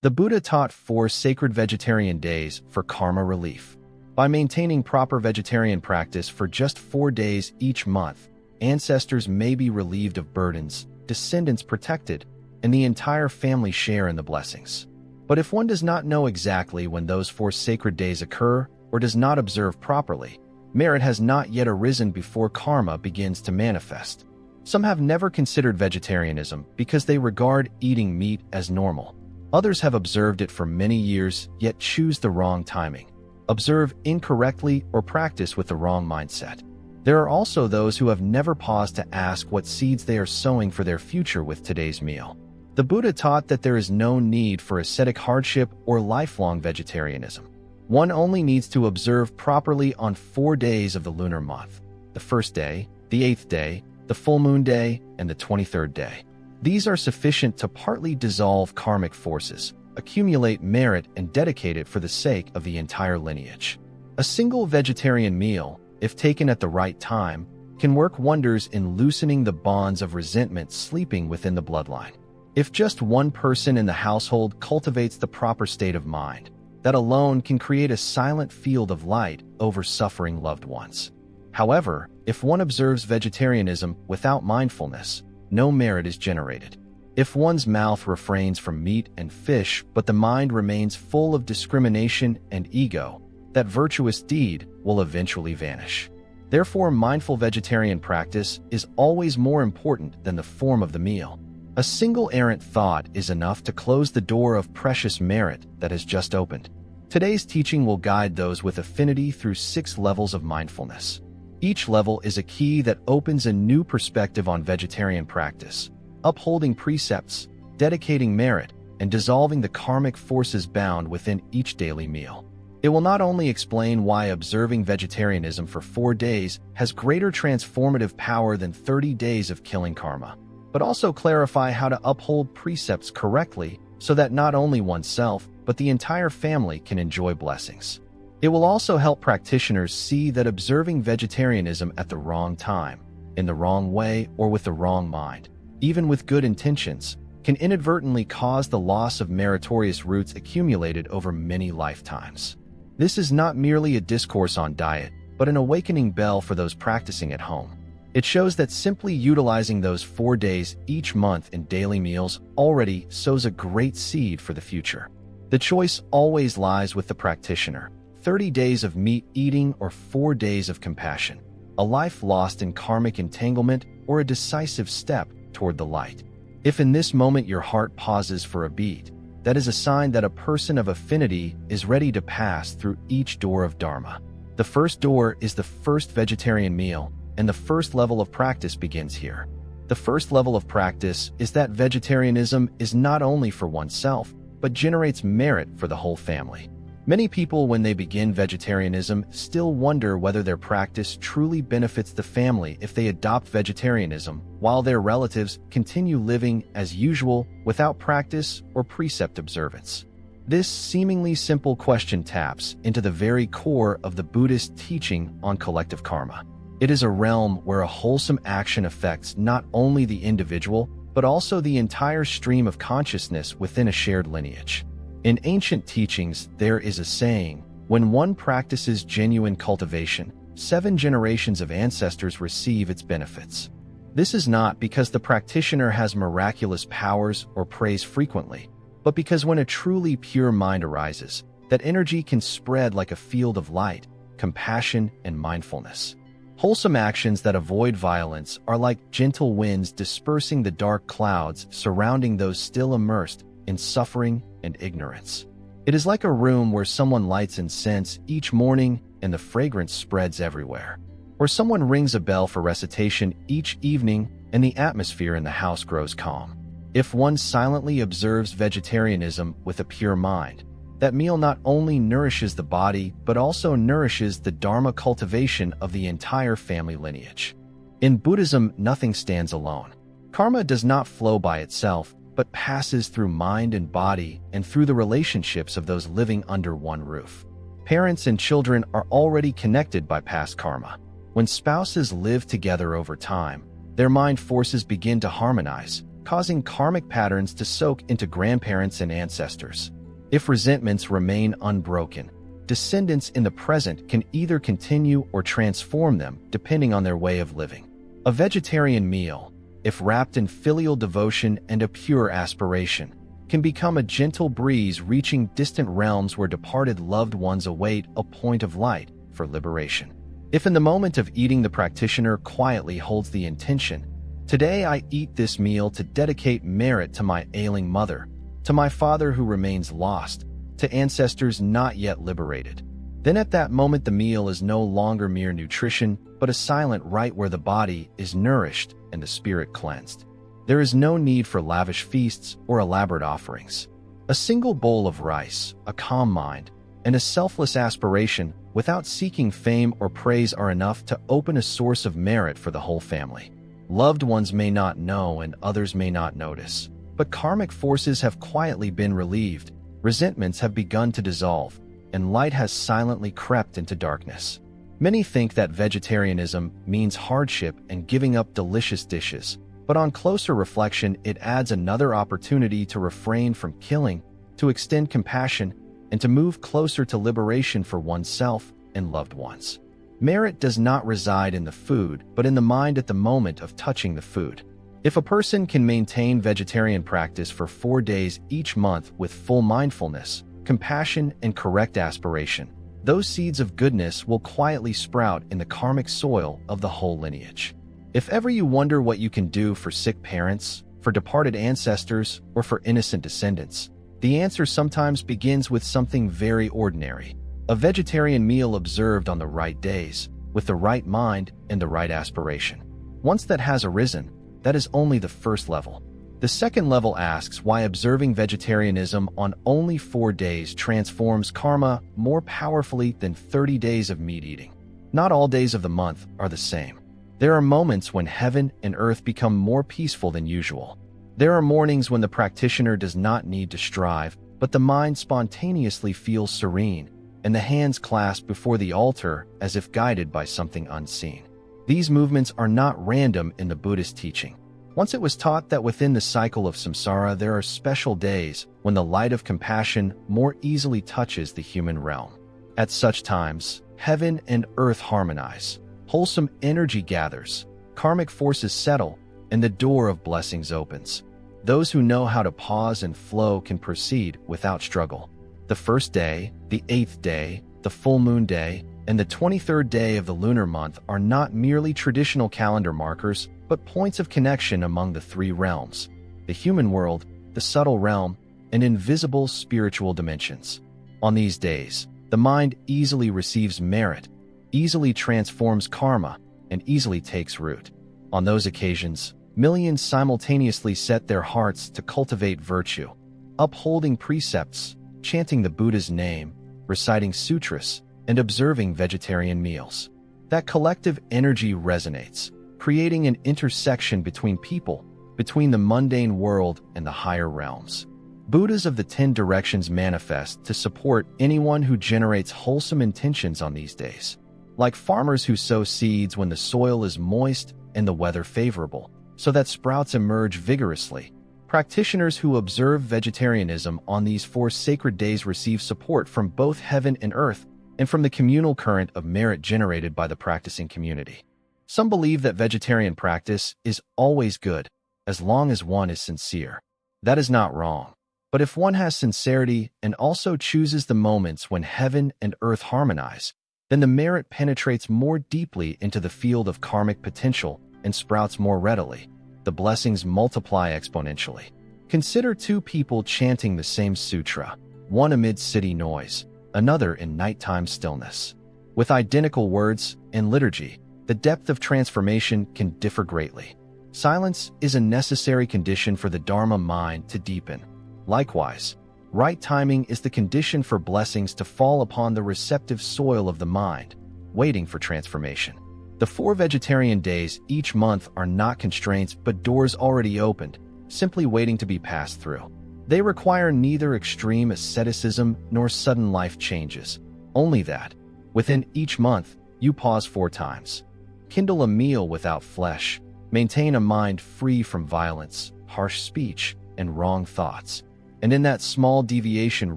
The Buddha taught 4 sacred vegetarian days for karma relief. By maintaining proper vegetarian practice for just 4 days each month, ancestors may be relieved of burdens, descendants protected, and the entire family share in the blessings. But if one does not know exactly when those 4 sacred days occur or does not observe properly, merit has not yet arisen before karma begins to manifest. Some have never considered vegetarianism because they regard eating meat as normal. Others have observed it for many years, yet choose the wrong timing, observe incorrectly, or practice with the wrong mindset. There are also those who have never paused to ask what seeds they are sowing for their future with today's meal. The Buddha taught that there is no need for ascetic hardship or lifelong vegetarianism. One only needs to observe properly on 4 days of the lunar month: the 1st day, the 8th day, the full moon day, and the 23rd day. These are sufficient to partly dissolve karmic forces, accumulate merit, and dedicate it for the sake of the entire lineage. A single vegetarian meal, if taken at the right time, can work wonders in loosening the bonds of resentment sleeping within the bloodline. If just one person in the household cultivates the proper state of mind, that alone can create a silent field of light over suffering loved ones. However, if one observes vegetarianism without mindfulness, no merit is generated. If one's mouth refrains from meat and fish, but the mind remains full of discrimination and ego, that virtuous deed will eventually vanish. Therefore, mindful vegetarian practice is always more important than the form of the meal. A single errant thought is enough to close the door of precious merit that has just opened. Today's teaching will guide those with affinity through 6 levels of mindfulness. Each level is a key that opens a new perspective on vegetarian practice, upholding precepts, dedicating merit, and dissolving the karmic forces bound within each daily meal. It will not only explain why observing vegetarianism for 4 days has greater transformative power than 30 days of killing karma, but also clarify how to uphold precepts correctly so that not only oneself, but the entire family can enjoy blessings. It will also help practitioners see that observing vegetarianism at the wrong time, in the wrong way, or with the wrong mind, even with good intentions, can inadvertently cause the loss of meritorious roots accumulated over many lifetimes. This is not merely a discourse on diet, but an awakening bell for those practicing at home. It shows that simply utilizing those 4 days each month in daily meals already sows a great seed for the future. The choice always lies with the practitioner: 30 days of meat eating or 4 days of compassion, a life lost in karmic entanglement or a decisive step toward the light. If in this moment your heart pauses for a beat, that is a sign that a person of affinity is ready to pass through each door of Dharma. The first door is the first vegetarian meal, and the first level of practice begins here. The first level of practice is that vegetarianism is not only for oneself, but generates merit for the whole family. Many people, when they begin vegetarianism, still wonder whether their practice truly benefits the family if they adopt vegetarianism, while their relatives continue living as usual without practice or precept observance. This seemingly simple question taps into the very core of the Buddhist teaching on collective karma. It is a realm where a wholesome action affects not only the individual, but also the entire stream of consciousness within a shared lineage. In ancient teachings, there is a saying: when one practices genuine cultivation, 7 generations of ancestors receive its benefits. This is not because the practitioner has miraculous powers or prays frequently, but because when a truly pure mind arises, that energy can spread like a field of light, compassion, and mindfulness. Wholesome actions that avoid violence are like gentle winds dispersing the dark clouds surrounding those still immersed in suffering and ignorance. It is like a room where someone lights incense each morning and the fragrance spreads everywhere, or someone rings a bell for recitation each evening and the atmosphere in the house grows calm. If one silently observes vegetarianism with a pure mind, that meal not only nourishes the body, but also nourishes the Dharma cultivation of the entire family lineage. In Buddhism, nothing stands alone. Karma does not flow by itself, but passes through mind and body and through the relationships of those living under one roof. Parents and children are already connected by past karma. When spouses live together over time, their mind forces begin to harmonize, causing karmic patterns to soak into grandparents and ancestors. If resentments remain unbroken, descendants in the present can either continue or transform them depending on their way of living. A vegetarian meal, if wrapped in filial devotion and a pure aspiration, can become a gentle breeze reaching distant realms where departed loved ones await a point of light for liberation. If in the moment of eating the practitioner quietly holds the intention, "Today I eat this meal to dedicate merit to my ailing mother, to my father who remains lost, to ancestors not yet liberated," then at that moment the meal is no longer mere nutrition, but a silent rite where the body is nourished and the spirit cleansed. There is no need for lavish feasts or elaborate offerings. A single bowl of rice, a calm mind, and a selfless aspiration without seeking fame or praise are enough to open a source of merit for the whole family. Loved ones may not know and others may not notice, but karmic forces have quietly been relieved, resentments have begun to dissolve, and light has silently crept into darkness. Many think that vegetarianism means hardship and giving up delicious dishes, but on closer reflection, it adds another opportunity to refrain from killing, to extend compassion, and to move closer to liberation for oneself and loved ones. Merit does not reside in the food, but in the mind at the moment of touching the food. If a person can maintain vegetarian practice for 4 days each month with full mindfulness, compassion, and correct aspiration, those seeds of goodness will quietly sprout in the karmic soil of the whole lineage. If ever you wonder what you can do for sick parents, for departed ancestors, or for innocent descendants, the answer sometimes begins with something very ordinary. A vegetarian meal observed on the right days, with the right mind and the right aspiration. Once that has arisen, that is only the first level. The second level asks why observing vegetarianism on only 4 days transforms karma more powerfully than 30 days of meat eating. Not all days of the month are the same. There are moments when heaven and earth become more peaceful than usual. There are mornings when the practitioner does not need to strive, but the mind spontaneously feels serene, and the hands clasp before the altar as if guided by something unseen. These movements are not random in the Buddhist teaching. Once it was taught that within the cycle of samsara there are special days when the light of compassion more easily touches the human realm. At such times, heaven and earth harmonize. Wholesome energy gathers, karmic forces settle, and the door of blessings opens. Those who know how to pause and flow can proceed without struggle. The first day, the 8th day, the full moon day, and the 23rd day of the lunar month are not merely traditional calendar markers, but points of connection among the 3 realms: the human world, the subtle realm, and invisible spiritual dimensions. On these days, the mind easily receives merit, easily transforms karma, and easily takes root. On those occasions, millions simultaneously set their hearts to cultivate virtue, upholding precepts, chanting the Buddha's name, reciting sutras, and observing vegetarian meals. That collective energy resonates, creating an intersection between people, between the mundane world and the higher realms. Buddhas of the 10 directions manifest to support anyone who generates wholesome intentions on these days. Like farmers who sow seeds when the soil is moist and the weather favorable, so that sprouts emerge vigorously, practitioners who observe vegetarianism on these 4 sacred days receive support from both heaven and earth, and from the communal current of merit generated by the practicing community. Some believe that vegetarian practice is always good, as long as one is sincere. That is not wrong. But if one has sincerity and also chooses the moments when heaven and earth harmonize, then the merit penetrates more deeply into the field of karmic potential and sprouts more readily. The blessings multiply exponentially. Consider 2 people chanting the same sutra, one amid city noise, another in nighttime stillness. With identical words and liturgy, the depth of transformation can differ greatly. Silence is a necessary condition for the Dharma mind to deepen. Likewise, right timing is the condition for blessings to fall upon the receptive soil of the mind, waiting for transformation. The 4 vegetarian days each month are not constraints but doors already opened, simply waiting to be passed through. They require neither extreme asceticism nor sudden life changes, only that, within each month, you pause 4 times. Kindle a meal without flesh, maintain a mind free from violence, harsh speech, and wrong thoughts. And in that small deviation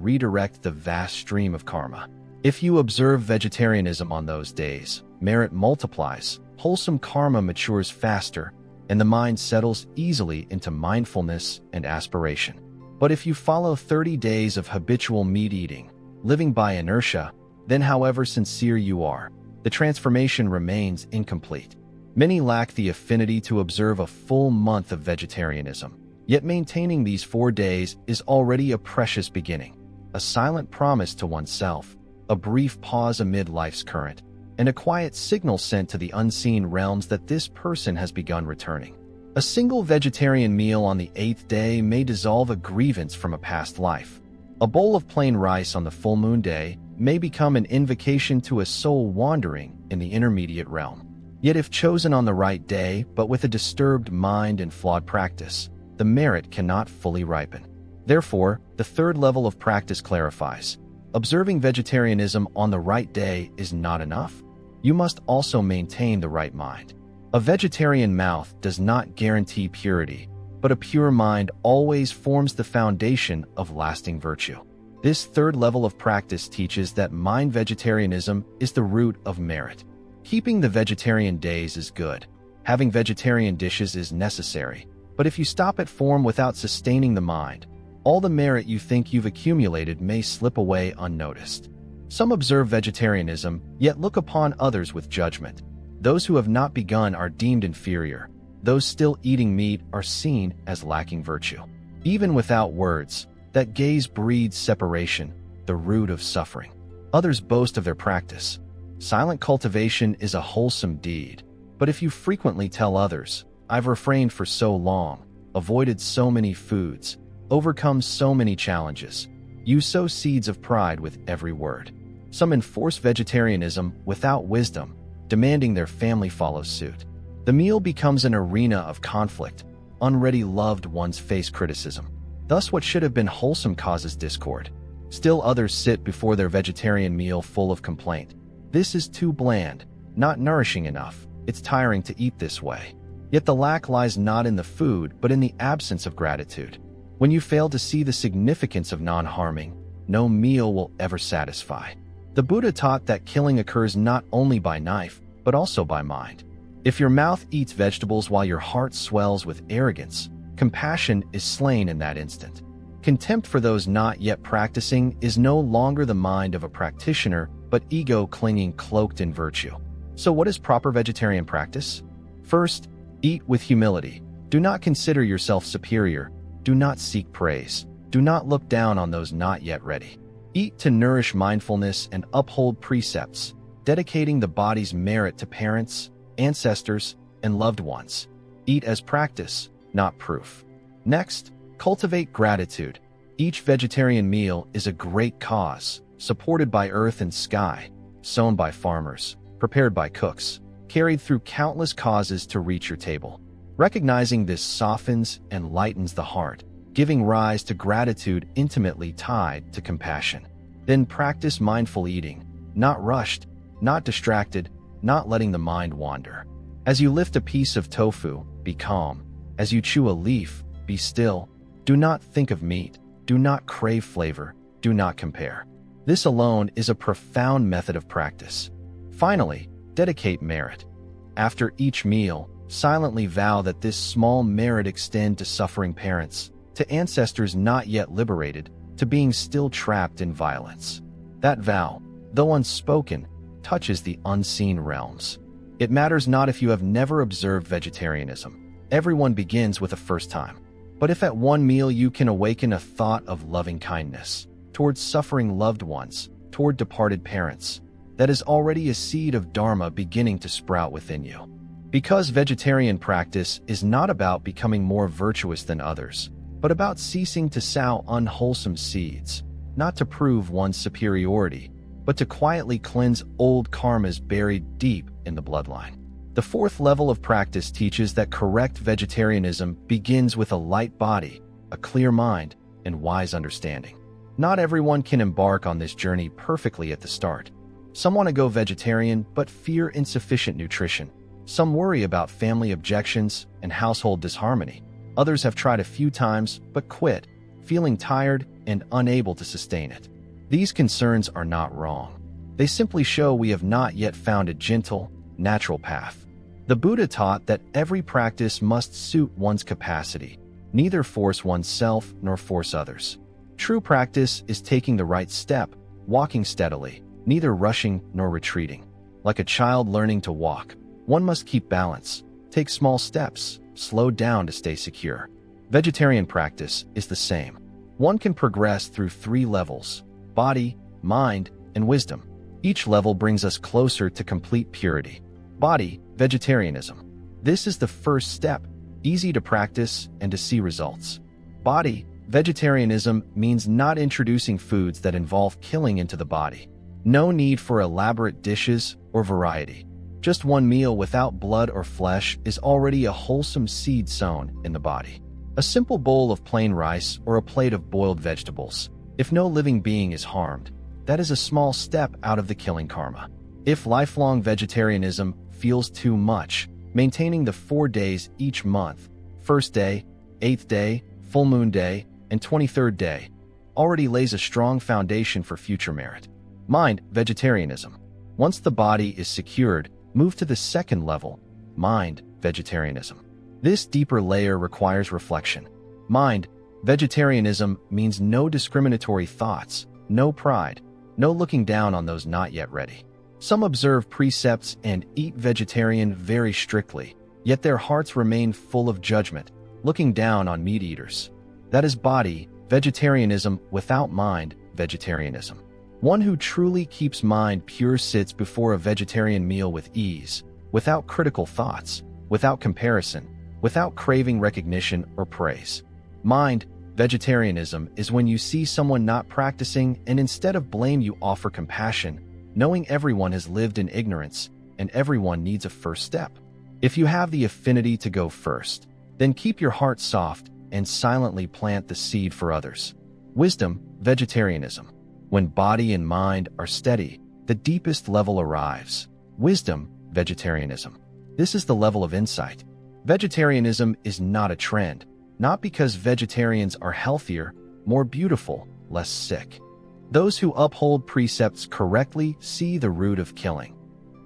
redirect the vast stream of karma. If you observe vegetarianism on those days, merit multiplies, wholesome karma matures faster, and the mind settles easily into mindfulness and aspiration. But if you follow 30 days of habitual meat eating, living by inertia, then however sincere you are, the transformation remains incomplete. Many lack the affinity to observe a full month of vegetarianism, yet maintaining these 4 days is already a precious beginning, a silent promise to oneself, a brief pause amid life's current, and a quiet signal sent to the unseen realms that this person has begun returning. A single vegetarian meal on the 8th day may dissolve a grievance from a past life. A bowl of plain rice on the full moon day may become an invocation to a soul wandering in the intermediate realm. Yet if chosen on the right day, but with a disturbed mind and flawed practice, the merit cannot fully ripen. Therefore, the 3rd level of practice clarifies. Observing vegetarianism on the right day is not enough. You must also maintain the right mind. A vegetarian mouth does not guarantee purity, but a pure mind always forms the foundation of lasting virtue. This 3rd level of practice teaches that mind vegetarianism is the root of merit. Keeping the vegetarian days is good. Having vegetarian dishes is necessary. But if you stop at form without sustaining the mind, all the merit you think you've accumulated may slip away unnoticed. Some observe vegetarianism, yet look upon others with judgment. Those who have not begun are deemed inferior. Those still eating meat are seen as lacking virtue. Even without words, that gaze breeds separation, the root of suffering. Others boast of their practice. Silent cultivation is a wholesome deed. But if you frequently tell others, "I've refrained for so long, avoided so many foods, overcome so many challenges," you sow seeds of pride with every word. Some enforce vegetarianism without wisdom, demanding their family follow suit. The meal becomes an arena of conflict. Unready loved ones face criticism. Thus what should have been wholesome causes discord. Still others sit before their vegetarian meal full of complaint. "This is too bland, not nourishing enough. It's tiring to eat this way." Yet the lack lies not in the food, but in the absence of gratitude. When you fail to see the significance of non-harming, no meal will ever satisfy. The Buddha taught that killing occurs not only by knife, but also by mind. If your mouth eats vegetables while your heart swells with arrogance, compassion is slain in that instant. Contempt for those not yet practicing is no longer the mind of a practitioner, but ego clinging cloaked in virtue. So what is proper vegetarian practice? First, eat with humility. Do not consider yourself superior. Do not seek praise. Do not look down on those not yet ready. Eat to nourish mindfulness and uphold precepts, dedicating the body's merit to parents, ancestors, and loved ones. Eat as practice, not proof. Next, cultivate gratitude. Each vegetarian meal is a great cause, supported by earth and sky, sown by farmers, prepared by cooks, carried through countless causes to reach your table. Recognizing this softens and lightens the heart, giving rise to gratitude intimately tied to compassion. Then practice mindful eating, not rushed, not distracted, not letting the mind wander. As you lift a piece of tofu, be calm. As you chew a leaf, be still. Do not think of meat. Do not crave flavor. Do not compare. This alone is a profound method of practice. Finally, dedicate merit. After each meal, silently vow that this small merit extend to suffering parents, to ancestors not yet liberated, to being still trapped in violence. That vow, though unspoken, touches the unseen realms. It matters not if you have never observed vegetarianism. Everyone begins with a first time. But if at one meal you can awaken a thought of loving kindness towards suffering loved ones, toward departed parents, that is already a seed of Dharma beginning to sprout within you. Because vegetarian practice is not about becoming more virtuous than others, but about ceasing to sow unwholesome seeds, not to prove one's superiority, but to quietly cleanse old karmas buried deep in the bloodline. The 4th level of practice teaches that correct vegetarianism begins with a light body, a clear mind, and wise understanding. Not everyone can embark on this journey perfectly at the start. Some want to go vegetarian but fear insufficient nutrition. Some worry about family objections and household disharmony. Others have tried a few times but quit, feeling tired and unable to sustain it. These concerns are not wrong. They simply show we have not yet found a gentle, natural path. The Buddha taught that every practice must suit one's capacity, neither force oneself nor force others. True practice is taking the right step, walking steadily, neither rushing nor retreating. Like a child learning to walk, one must keep balance, take small steps, slow down to stay secure. Vegetarian practice is the same. One can progress through 3 levels: body, mind, and wisdom. Each level brings us closer to complete purity. Body, vegetarianism. This is the first step, easy to practice and to see results. Body, vegetarianism means not introducing foods that involve killing into the body. No need for elaborate dishes or variety. Just one meal without blood or flesh is already a wholesome seed sown in the body. A simple bowl of plain rice or a plate of boiled vegetables. If no living being is harmed, that is a small step out of the killing karma. If lifelong vegetarianism feels too much, maintaining the 4 days each month, 1st day, 8th day, full moon day, and 23rd day, already lays a strong foundation for future merit. Mind, vegetarianism. Once the body is secured, move to the 2nd level, mind, vegetarianism. This deeper layer requires reflection. Mind, vegetarianism means no discriminatory thoughts, no pride, no looking down on those not yet ready. Some observe precepts and eat vegetarian very strictly, yet their hearts remain full of judgment, looking down on meat eaters. That is body, vegetarianism without mind, vegetarianism. One who truly keeps mind pure sits before a vegetarian meal with ease, without critical thoughts, without comparison, without craving recognition or praise. Mind, vegetarianism is when you see someone not practicing and instead of blame you offer compassion, knowing everyone has lived in ignorance and everyone needs a first step. If you have the affinity to go first, then keep your heart soft and silently plant the seed for others. Wisdom, vegetarianism. When body and mind are steady, the deepest level arrives. Wisdom, vegetarianism. This is the level of insight. Vegetarianism is not a trend, not because vegetarians are healthier, more beautiful, less sick. Those who uphold precepts correctly see the root of killing.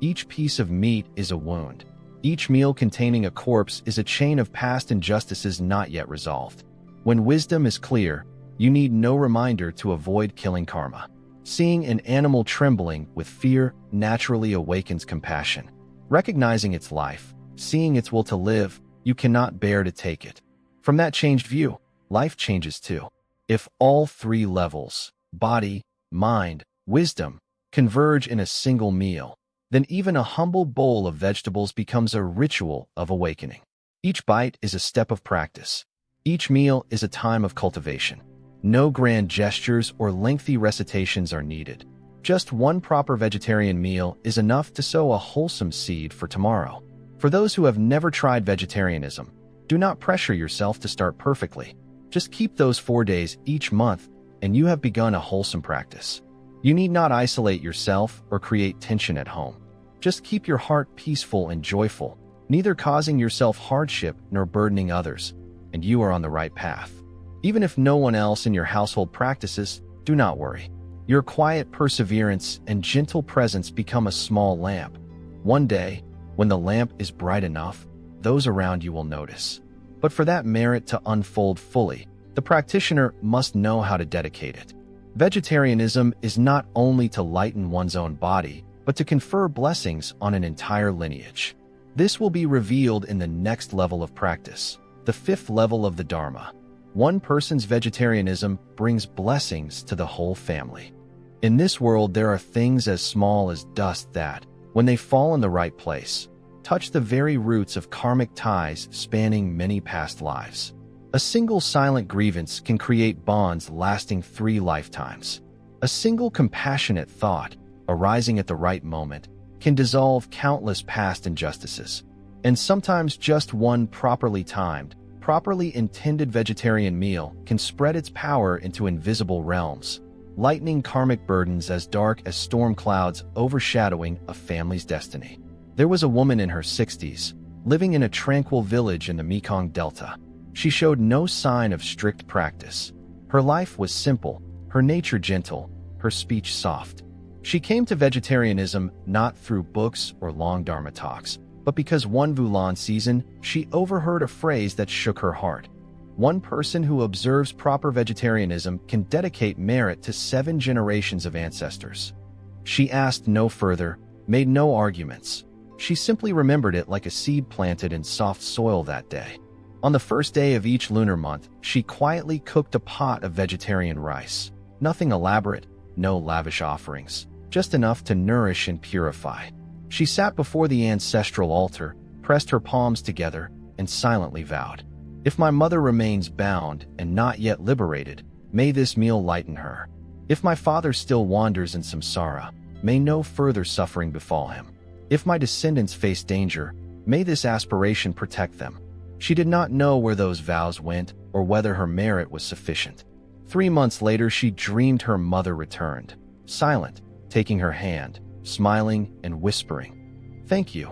Each piece of meat is a wound. Each meal containing a corpse is a chain of past injustices not yet resolved. When wisdom is clear, you need no reminder to avoid killing karma. Seeing an animal trembling with fear naturally awakens compassion. Recognizing its life, seeing its will to live, you cannot bear to take it. From that changed view, life changes too. If all 3 levels, body, mind, wisdom, converge in a single meal, then even a humble bowl of vegetables becomes a ritual of awakening. Each bite is a step of practice. Each meal is a time of cultivation. No grand gestures or lengthy recitations are needed. Just one proper vegetarian meal is enough to sow a wholesome seed for tomorrow. For those who have never tried vegetarianism, do not pressure yourself to start perfectly. Just keep those 4 days each month, and you have begun a wholesome practice. You need not isolate yourself or create tension at home. Just keep your heart peaceful and joyful, neither causing yourself hardship nor burdening others, and you are on the right path. Even if no one else in your household practices, do not worry. Your quiet perseverance and gentle presence become a small lamp. One day, when the lamp is bright enough, those around you will notice. But for that merit to unfold fully, the practitioner must know how to dedicate it. Vegetarianism is not only to lighten one's own body, but to confer blessings on an entire lineage. This will be revealed in the next level of practice, the 5th level of the Dharma. One person's vegetarianism brings blessings to the whole family. In this world, there are things as small as dust that, when they fall in the right place, touch the very roots of karmic ties spanning many past lives. A single silent grievance can create bonds lasting 3 lifetimes. A single compassionate thought, arising at the right moment, can dissolve countless past injustices. And sometimes just one properly timed, properly intended vegetarian meal can spread its power into invisible realms, lightening karmic burdens as dark as storm clouds overshadowing a family's destiny. There was a woman in her 60s, living in a tranquil village in the Mekong Delta. She showed no sign of strict practice. Her life was simple, her nature gentle, her speech soft. She came to vegetarianism not through books or long Dharma talks, but because one Vulan season, she overheard a phrase that shook her heart. One person who observes proper vegetarianism can dedicate merit to 7 generations of ancestors. She asked no further, made no arguments. She simply remembered it like a seed planted in soft soil that day. On the first day of each lunar month, she quietly cooked a pot of vegetarian rice. Nothing elaborate, no lavish offerings, just enough to nourish and purify. She sat before the ancestral altar, pressed her palms together, and silently vowed, "If my mother remains bound and not yet liberated, may this meal lighten her. If my father still wanders in samsara, may no further suffering befall him. If my descendants face danger, may this aspiration protect them." She did not know where those vows went or whether her merit was sufficient. 3 months later, she dreamed her mother returned, silent, taking her hand, smiling and whispering, "Thank you.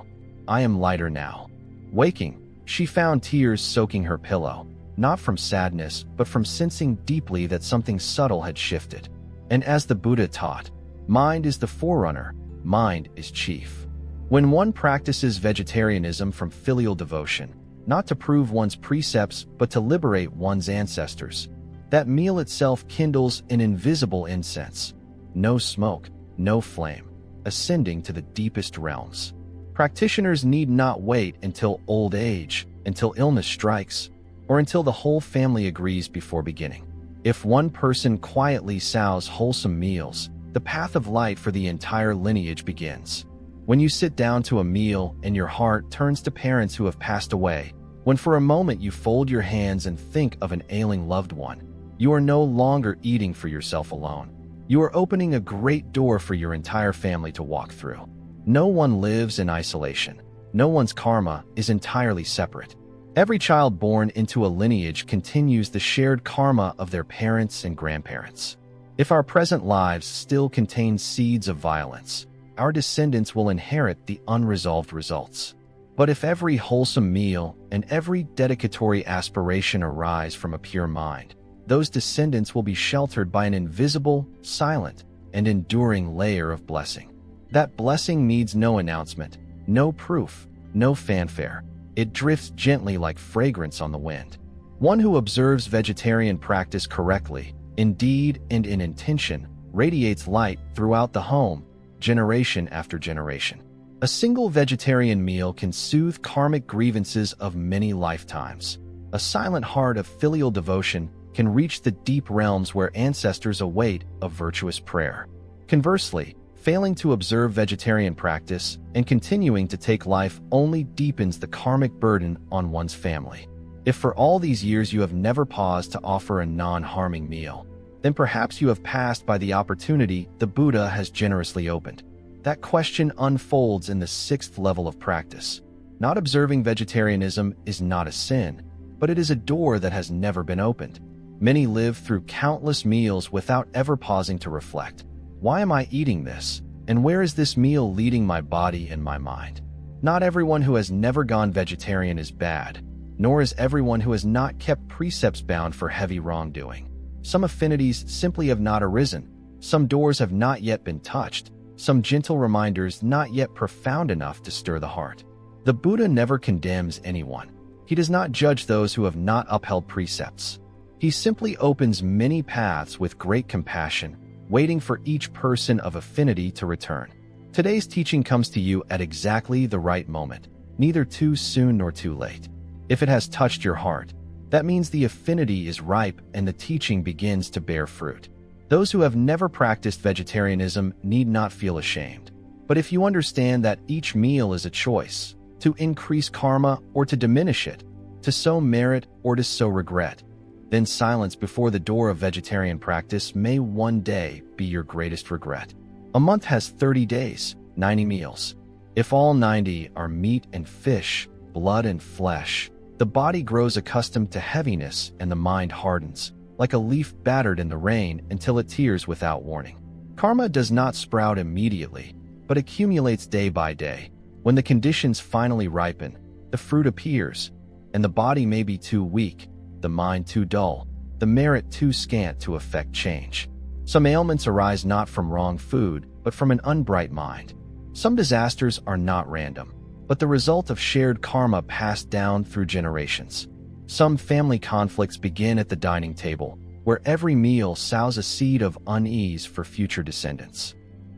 I am lighter now." Waking, she found tears soaking her pillow, not from sadness, but from sensing deeply that something subtle had shifted. And as the Buddha taught, mind is the forerunner, mind is chief. When one practices vegetarianism from filial devotion, not to prove one's precepts but to liberate one's ancestors, that meal itself kindles an invisible incense. No smoke, no flame, ascending to the deepest realms. Practitioners need not wait until old age, until illness strikes, or until the whole family agrees before beginning. If one person quietly sows wholesome meals, the path of light for the entire lineage begins. When you sit down to a meal and your heart turns to parents who have passed away, when for a moment you fold your hands and think of an ailing loved one, you are no longer eating for yourself alone. You are opening a great door for your entire family to walk through. No one lives in isolation. No one's karma is entirely separate. Every child born into a lineage continues the shared karma of their parents and grandparents. If our present lives still contain seeds of violence, our descendants will inherit the unresolved results. But if every wholesome meal and every dedicatory aspiration arise from a pure mind, those descendants will be sheltered by an invisible, silent, and enduring layer of blessing. That blessing needs no announcement, no proof, no fanfare. It drifts gently like fragrance on the wind. One who observes vegetarian practice correctly, in deed and in intention, radiates light throughout the home, generation after generation. A single vegetarian meal can soothe karmic grievances of many lifetimes. A silent heart of filial devotion can reach the deep realms where ancestors await a virtuous prayer. Conversely, failing to observe vegetarian practice and continuing to take life only deepens the karmic burden on one's family. If for all these years you have never paused to offer a non-harming meal, then perhaps you have passed by the opportunity the Buddha has generously opened. That question unfolds in the 6th level of practice. Not observing vegetarianism is not a sin, but it is a door that has never been opened. Many live through countless meals without ever pausing to reflect. Why am I eating this? And where is this meal leading my body and my mind? Not everyone who has never gone vegetarian is bad, nor is everyone who has not kept precepts bound for heavy wrongdoing. Some affinities simply have not arisen. Some doors have not yet been touched. Some gentle reminders not yet profound enough to stir the heart. The Buddha never condemns anyone. He does not judge those who have not upheld precepts. He simply opens many paths with great compassion, waiting for each person of affinity to return. Today's teaching comes to you at exactly the right moment, neither too soon nor too late. If it has touched your heart, that means the affinity is ripe and the teaching begins to bear fruit. Those who have never practiced vegetarianism need not feel ashamed. But if you understand that each meal is a choice, to increase karma or to diminish it, to sow merit or to sow regret, then silence before the door of vegetarian practice may one day be your greatest regret. A month has 30 days, 90 meals. If all 90 are meat and fish, blood and flesh, the body grows accustomed to heaviness and the mind hardens, like a leaf battered in the rain until it tears without warning. Karma does not sprout immediately, but accumulates day by day. When the conditions finally ripen, the fruit appears, and the body may be too weak, the mind too dull, the merit too scant to effect change. Some ailments arise not from wrong food, but from an unbright mind. Some disasters are not random, but the result of shared karma passed down through generations. Some family conflicts begin at the dining table, where every meal sows a seed of unease for future descendants.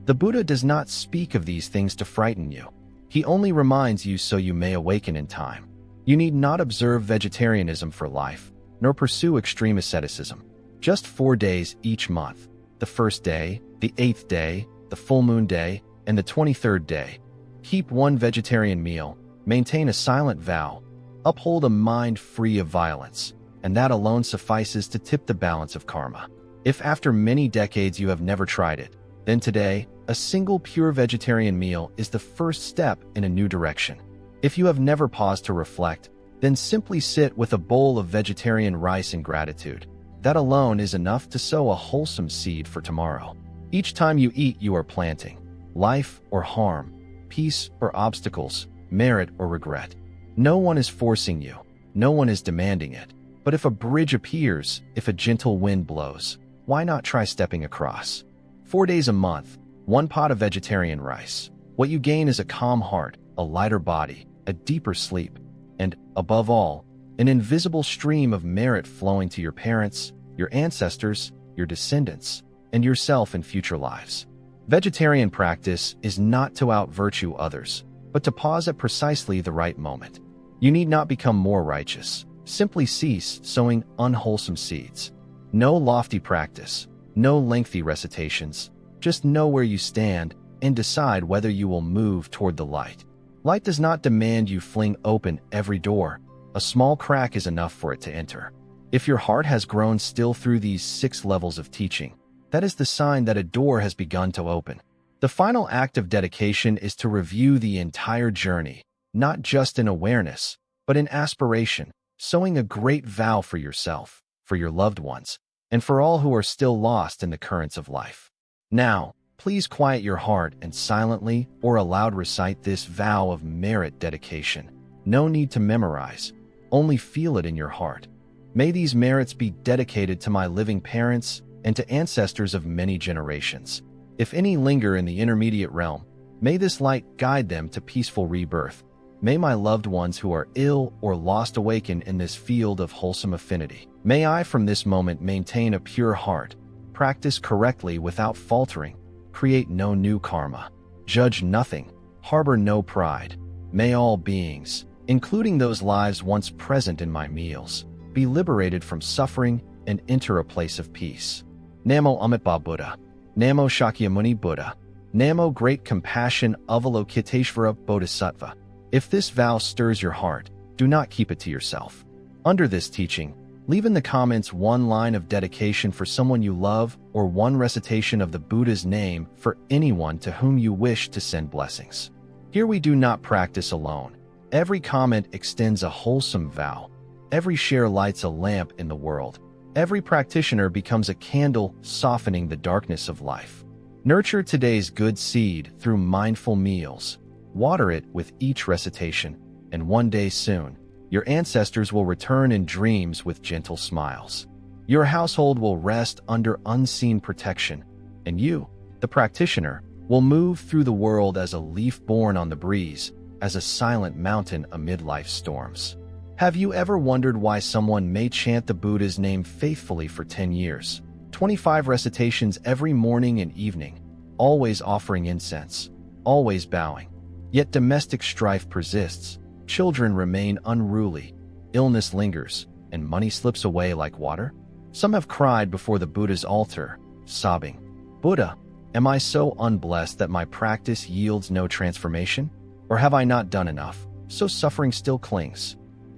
The Buddha does not speak of these things to frighten you. He only reminds you so you may awaken in time. You need not observe vegetarianism for life, nor pursue extreme asceticism. Just 4 days each month: the first day, the 8th day, the full moon day, and the 23rd day. Keep one vegetarian meal, maintain a silent vow, uphold a mind free of violence, and that alone suffices to tip the balance of karma. If after many decades you have never tried it, then today, a single pure vegetarian meal is the first step in a new direction. If you have never paused to reflect, then simply sit with a bowl of vegetarian rice in gratitude. That alone is enough to sow a wholesome seed for tomorrow. Each time you eat, you are planting life or harm, peace or obstacles, merit or regret. No one is forcing you. No one is demanding it. But if a bridge appears, if a gentle wind blows, why not try stepping across? 4 days a month, 1 pot of vegetarian rice. What you gain is a calm heart, a lighter body, a deeper sleep, and, above all, an invisible stream of merit flowing to your parents, your ancestors, your descendants, and yourself in future lives. Vegetarian practice is not to out-virtue others, but to pause at precisely the right moment. You need not become more righteous. Simply cease sowing unwholesome seeds. No lofty practice, no lengthy recitations. Just know where you stand and decide whether you will move toward the light. Light does not demand you fling open every door. A small crack is enough for it to enter. If your heart has grown still through these 6 levels of teaching, that is the sign that a door has begun to open. The final act of dedication is to review the entire journey, not just in awareness, but in aspiration, sowing a great vow for yourself, for your loved ones, and for all who are still lost in the currents of life. Now, please quiet your heart and silently or aloud recite this vow of merit dedication. No need to memorize, only feel it in your heart. May these merits be dedicated to my living parents and to ancestors of many generations. If any linger in the intermediate realm, may this light guide them to peaceful rebirth. May my loved ones who are ill or lost awaken in this field of wholesome affinity. May I from this moment maintain a pure heart, practice correctly without faltering, create no new karma, judge nothing, harbor no pride. May all beings, including those lives once present in my meals, be liberated from suffering and enter a place of peace. Namo Amitabha Buddha. Namo Shakyamuni Buddha. Namo Great Compassion Avalokiteshvara Bodhisattva. If this vow stirs your heart, do not keep it to yourself. Under this teaching, leave in the comments 1 line of dedication for someone you love or 1 recitation of the Buddha's name for anyone to whom you wish to send blessings. Here we do not practice alone. Every comment extends a wholesome vow. Every share lights a lamp in the world. Every practitioner becomes a candle softening the darkness of life. Nurture today's good seed through mindful meals. Water it with each recitation, and one day soon, your ancestors will return in dreams with gentle smiles. Your household will rest under unseen protection, and you, the practitioner, will move through the world as a leaf borne on the breeze, as a silent mountain amid life's storms. Have you ever wondered why someone may chant the Buddha's name faithfully for 10 years, 25 recitations every morning and evening, always offering incense, always bowing? Yet domestic strife persists, children remain unruly, illness lingers, and money slips away like water? Some have cried before the Buddha's altar, sobbing, "Buddha, am I so unblessed that my practice yields no transformation? Or have I not done enough, so suffering still clings?"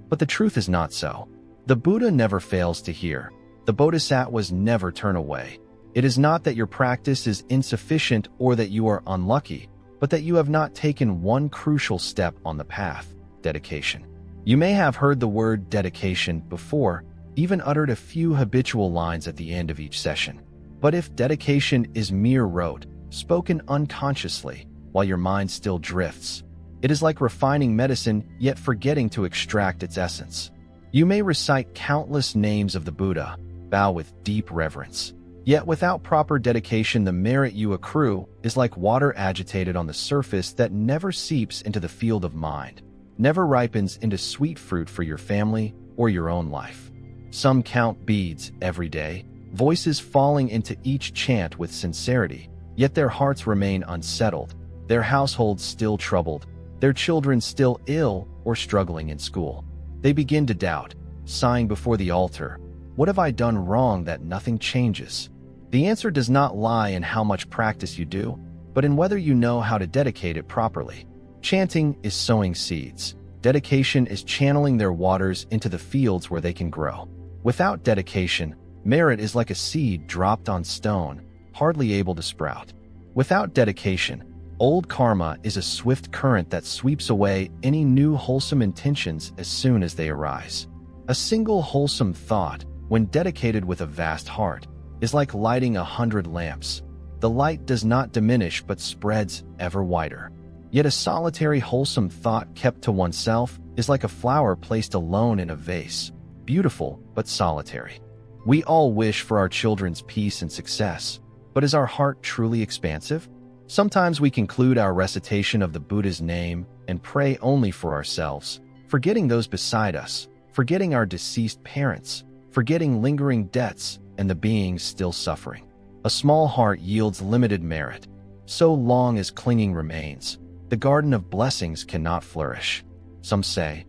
But the truth is not so. The Buddha never fails to hear. The Bodhisattvas never turn away. It is not that your practice is insufficient or that you are unlucky, but that you have not taken one crucial step on the path: dedication. You may have heard the word dedication before, even uttered a few habitual lines at the end of each session. But if dedication is mere rote, spoken unconsciously, while your mind still drifts, it is like refining medicine yet forgetting to extract its essence. You may recite countless names of the Buddha, bow with deep reverence. Yet without proper dedication, the merit you accrue is like water agitated on the surface that never seeps into the field of mind, never ripens into sweet fruit for your family or your own life. Some count beads every day, voices falling into each chant with sincerity, yet their hearts remain unsettled, their households still troubled, their children still ill or struggling in school. They begin to doubt, sighing before the altar, "What have I done wrong that nothing changes?" The answer does not lie in how much practice you do, but in whether you know how to dedicate it properly. Chanting is sowing seeds. Dedication is channeling their waters into the fields where they can grow. Without dedication, merit is like a seed dropped on stone, hardly able to sprout. Without dedication, old karma is a swift current that sweeps away any new wholesome intentions as soon as they arise. A single wholesome thought, when dedicated with a vast heart, is like lighting 100 lamps. The light does not diminish but spreads ever wider. Yet a solitary wholesome thought kept to oneself is like a flower placed alone in a vase, beautiful but solitary. We all wish for our children's peace and success, but is our heart truly expansive? Sometimes we conclude our recitation of the Buddha's name and pray only for ourselves, forgetting those beside us, forgetting our deceased parents, forgetting lingering debts and the beings still suffering. A small heart yields limited merit. So long as clinging remains, the garden of blessings cannot flourish. Some say,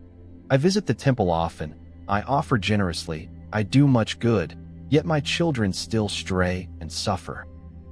"I visit the temple often, I offer generously, I do much good, yet my children still stray and suffer."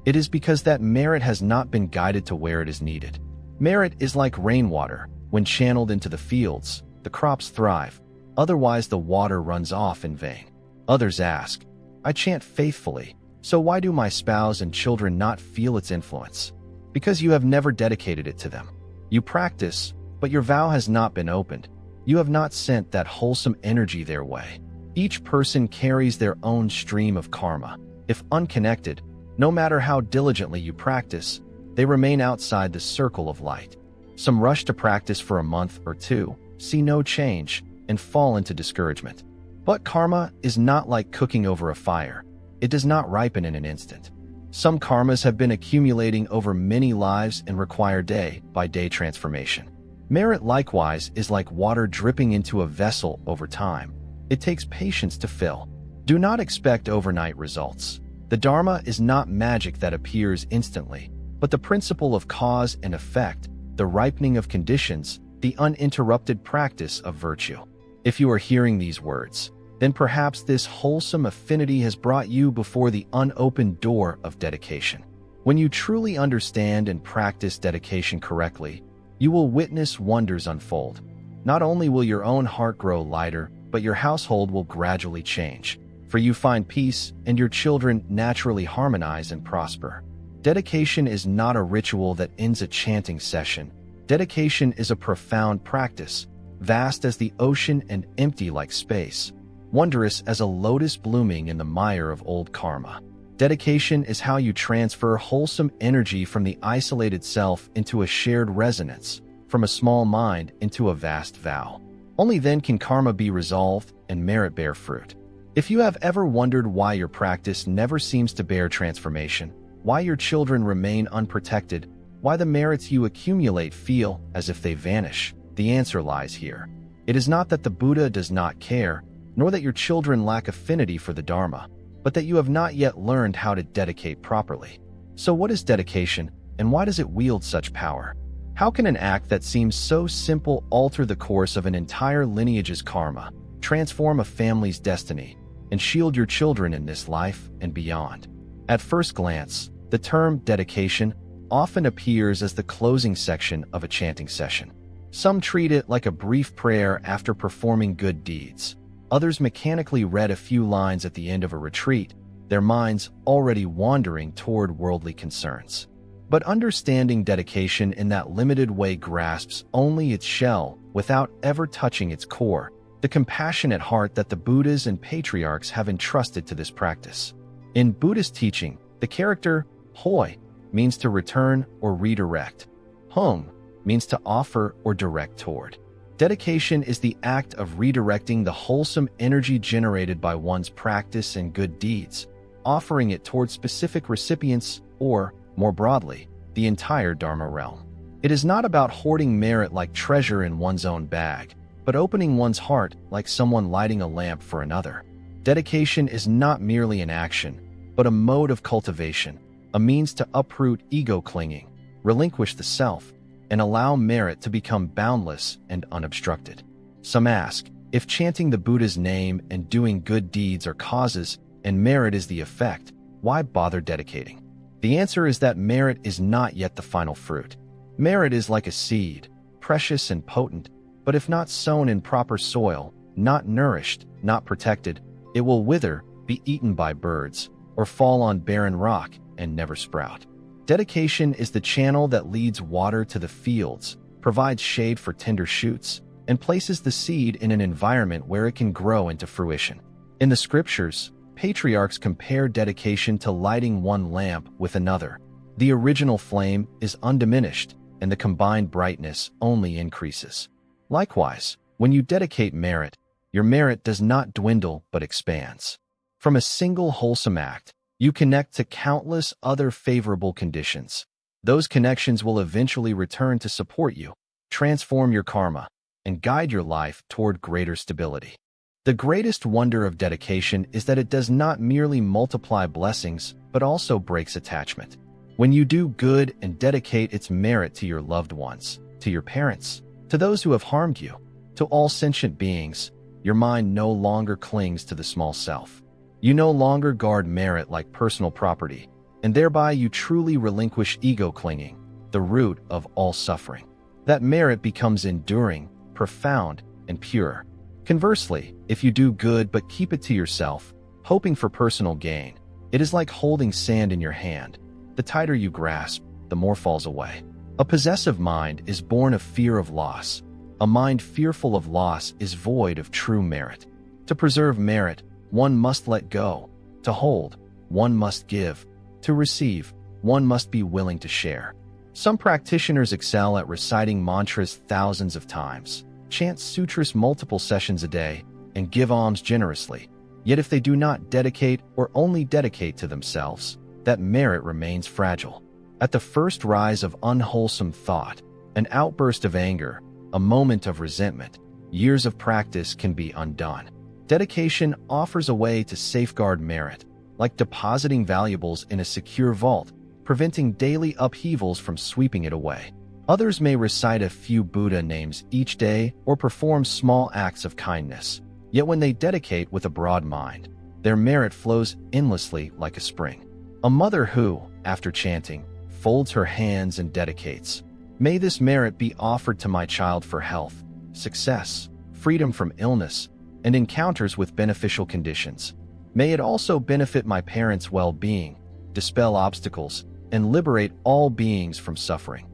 It is because that merit has not been guided to where it is needed. Merit is like rainwater. When channeled into the fields, the crops thrive. Otherwise, the water runs off in vain. Others ask, "I chant faithfully, so why do my spouse and children not feel its influence?" Because you have never dedicated it to them. You practice, but your vow has not been opened. You have not sent that wholesome energy their way. Each person carries their own stream of karma. If unconnected, no matter how diligently you practice, they remain outside the circle of light. Some rush to practice for a month or two, see no change, and fall into discouragement. But karma is not like cooking over a fire. It does not ripen in an instant. Some karmas have been accumulating over many lives and require day-by-day transformation. Merit likewise is like water dripping into a vessel over time. It takes patience to fill. Do not expect overnight results. The Dharma is not magic that appears instantly, but the principle of cause and effect, the ripening of conditions, the uninterrupted practice of virtue. If you are hearing these words, then perhaps this wholesome affinity has brought you before the unopened door of dedication. When you truly understand and practice dedication correctly, you will witness wonders unfold. Not only will your own heart grow lighter, but your household will gradually change. For you find peace, and your children naturally harmonize and prosper. Dedication is not a ritual that ends a chanting session. Dedication is a profound practice, vast as the ocean and empty like space, wondrous as a lotus blooming in the mire of old karma. Dedication is how you transfer wholesome energy from the isolated self into a shared resonance, from a small mind into a vast vow. Only then can karma be resolved and merit bear fruit. If you have ever wondered why your practice never seems to bear transformation, why your children remain unprotected, why the merits you accumulate feel as if they vanish, the answer lies here. It is not that the Buddha does not care, nor that your children lack affinity for the Dharma, but that you have not yet learned how to dedicate properly. So what is dedication, and why does it wield such power? How can an act that seems so simple alter the course of an entire lineage's karma, transform a family's destiny, and shield your children in this life and beyond? At first glance, the term dedication often appears as the closing section of a chanting session. Some treat it like a brief prayer after performing good deeds. Others mechanically read a few lines at the end of a retreat, their minds already wandering toward worldly concerns. But understanding dedication in that limited way grasps only its shell without ever touching its core, the compassionate heart that the Buddhas and patriarchs have entrusted to this practice. In Buddhist teaching, the character hoi means to return or redirect. Hung means to offer or direct toward. Dedication is the act of redirecting the wholesome energy generated by one's practice and good deeds, offering it towards specific recipients or, more broadly, the entire Dharma realm. It is not about hoarding merit like treasure in one's own bag, but opening one's heart like someone lighting a lamp for another. Dedication is not merely an action, but a mode of cultivation, a means to uproot ego clinging, relinquish the self, and allow merit to become boundless and unobstructed. Some ask, if chanting the Buddha's name and doing good deeds are causes and merit is the effect, why bother dedicating? The answer is that merit is not yet the final fruit. Merit is like a seed, precious and potent, but if not sown in proper soil, not nourished, not protected, it will wither, be eaten by birds, or fall on barren rock and never sprout. Dedication is the channel that leads water to the fields, provides shade for tender shoots, and places the seed in an environment where it can grow into fruition. In the scriptures, patriarchs compare dedication to lighting one lamp with another. The original flame is undiminished, and the combined brightness only increases. Likewise, when you dedicate merit, your merit does not dwindle but expands. From a single wholesome act, you connect to countless other favorable conditions. Those connections will eventually return to support you, transform your karma, and guide your life toward greater stability. The greatest wonder of dedication is that it does not merely multiply blessings, but also breaks attachment. When you do good and dedicate its merit to your loved ones, to your parents, to those who have harmed you, to all sentient beings, your mind no longer clings to the small self. You no longer guard merit like personal property, and thereby you truly relinquish ego clinging, the root of all suffering. That merit becomes enduring, profound, and pure. Conversely, if you do good but keep it to yourself, hoping for personal gain, it is like holding sand in your hand. The tighter you grasp, the more falls away. A possessive mind is born of fear of loss. A mind fearful of loss is void of true merit. To preserve merit, one must let go. To hold, one must give. To receive, one must be willing to share. Some practitioners excel at reciting mantras thousands of times, chant sutras multiple sessions a day, and give alms generously. Yet if they do not dedicate or only dedicate to themselves, that merit remains fragile. At the first rise of unwholesome thought, an outburst of anger, a moment of resentment, years of practice can be undone. Dedication offers a way to safeguard merit, like depositing valuables in a secure vault, preventing daily upheavals from sweeping it away. Others may recite a few Buddha names each day or perform small acts of kindness. Yet when they dedicate with a broad mind, their merit flows endlessly like a spring. A mother who, after chanting, folds her hands and dedicates, "May this merit be offered to my child for health, success, freedom from illness, and encounters with beneficial conditions. May it also benefit my parents' well-being, dispel obstacles, and liberate all beings from suffering."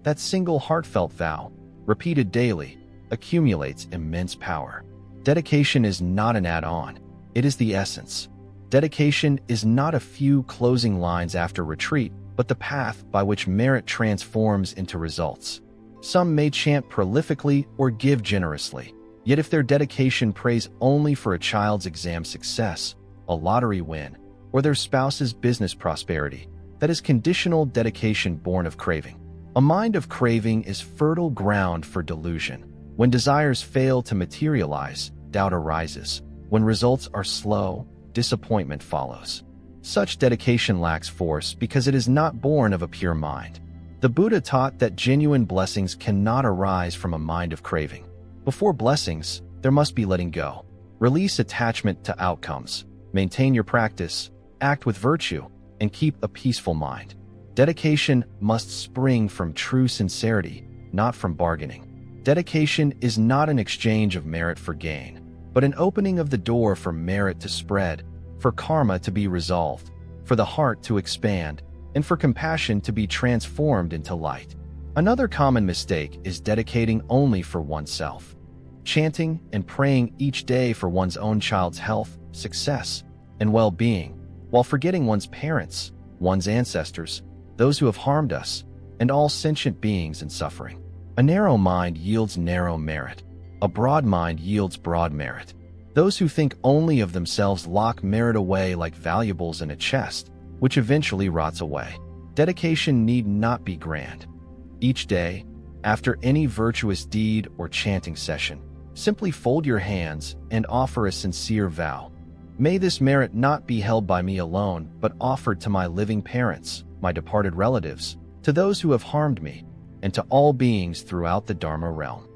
That single heartfelt vow, repeated daily, accumulates immense power. Dedication is not an add-on, it is the essence. Dedication is not a few closing lines after retreat, but the path by which merit transforms into results. Some may chant prolifically or give generously, yet if their dedication prays only for a child's exam success, a lottery win, or their spouse's business prosperity, that is conditional dedication born of craving. A mind of craving is fertile ground for delusion. When desires fail to materialize, doubt arises. When results are slow, disappointment follows. Such dedication lacks force because it is not born of a pure mind. The Buddha taught that genuine blessings cannot arise from a mind of craving. Before blessings, there must be letting go. Release attachment to outcomes. Maintain your practice, act with virtue, and keep a peaceful mind. Dedication must spring from true sincerity, not from bargaining. Dedication is not an exchange of merit for gain, but an opening of the door for merit to spread, for karma to be resolved, for the heart to expand, and for compassion to be transformed into light. Another common mistake is dedicating only for oneself. Chanting and praying each day for one's own child's health, success, and well-being, while forgetting one's parents, one's ancestors, those who have harmed us, and all sentient beings in suffering. A narrow mind yields narrow merit. A broad mind yields broad merit. Those who think only of themselves lock merit away like valuables in a chest, which eventually rots away. Dedication need not be grand. Each day, after any virtuous deed or chanting session, simply fold your hands and offer a sincere vow. May this merit not be held by me alone, but offered to my living parents, my departed relatives, to those who have harmed me, and to all beings throughout the Dharma realm.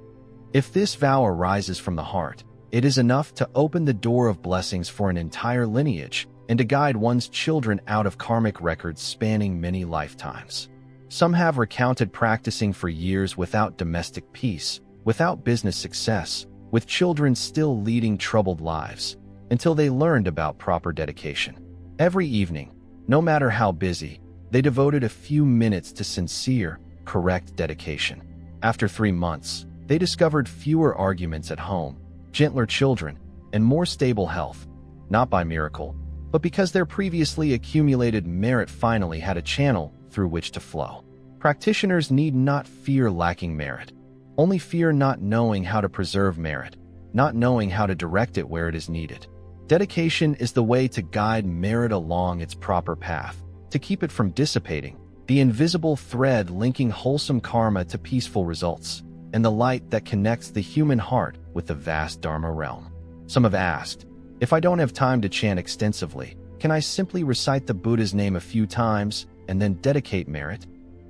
If this vow arises from the heart, it is enough to open the door of blessings for an entire lineage and to guide one's children out of karmic records spanning many lifetimes. Some have recounted practicing for years without domestic peace, without business success, with children still leading troubled lives, until they learned about proper dedication. Every evening, no matter how busy, they devoted a few minutes to sincere, correct dedication. After 3 months, they discovered fewer arguments at home, gentler children, and more stable health, not by miracle, but because their previously accumulated merit finally had a channel through which to flow. Practitioners need not fear lacking merit, only fear not knowing how to preserve merit, not knowing how to direct it where it is needed. Dedication is the way to guide merit along its proper path, to keep it from dissipating, the invisible thread linking wholesome karma to peaceful results, and the light that connects the human heart with the vast Dharma realm. Some have asked, if I don't have time to chant extensively, can I simply recite the Buddha's name a few times and then dedicate merit?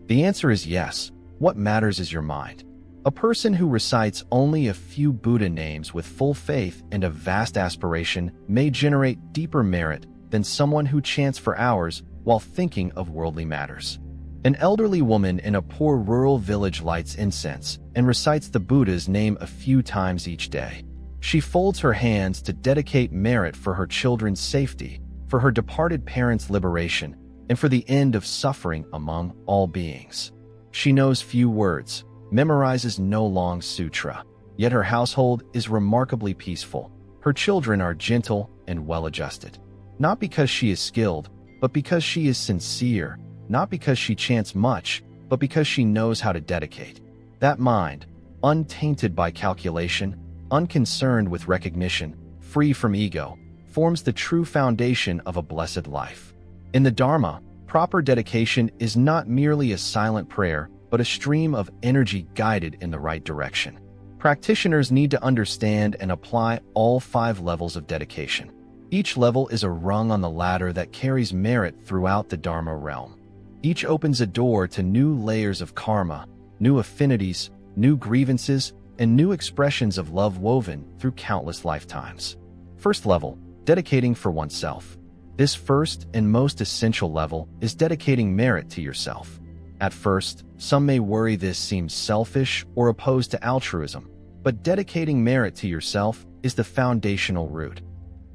The answer is yes. What matters is your mind. A person who recites only a few Buddha names with full faith and a vast aspiration may generate deeper merit than someone who chants for hours while thinking of worldly matters. An elderly woman in a poor rural village lights incense and recites the Buddha's name a few times each day. She folds her hands to dedicate merit for her children's safety, for her departed parents' liberation, and for the end of suffering among all beings. She knows few words, memorizes no long sutra, yet her household is remarkably peaceful. Her children are gentle and well-adjusted. Not because she is skilled, but because she is sincere, not because she chants much, but because she knows how to dedicate. That mind, untainted by calculation, unconcerned with recognition, free from ego, forms the true foundation of a blessed life. In the Dharma, proper dedication is not merely a silent prayer, but a stream of energy guided in the right direction. Practitioners need to understand and apply all 5 levels of dedication. Each level is a rung on the ladder that carries merit throughout the Dharma realm. Each opens a door to new layers of karma, new affinities, new grievances, and new expressions of love woven through countless lifetimes. First level, dedicating for oneself. This first and most essential level is dedicating merit to yourself. At first, some may worry this seems selfish or opposed to altruism, but dedicating merit to yourself is the foundational root.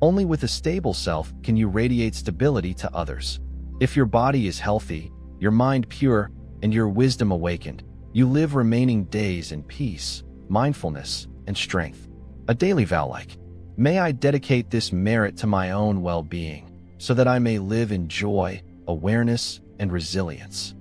Only with a stable self can you radiate stability to others. If your body is healthy, your mind pure, and your wisdom awakened, you live remaining days in peace, mindfulness, and strength. A daily vow like, may I dedicate this merit to my own well-being, so that I may live in joy, awareness, and resilience.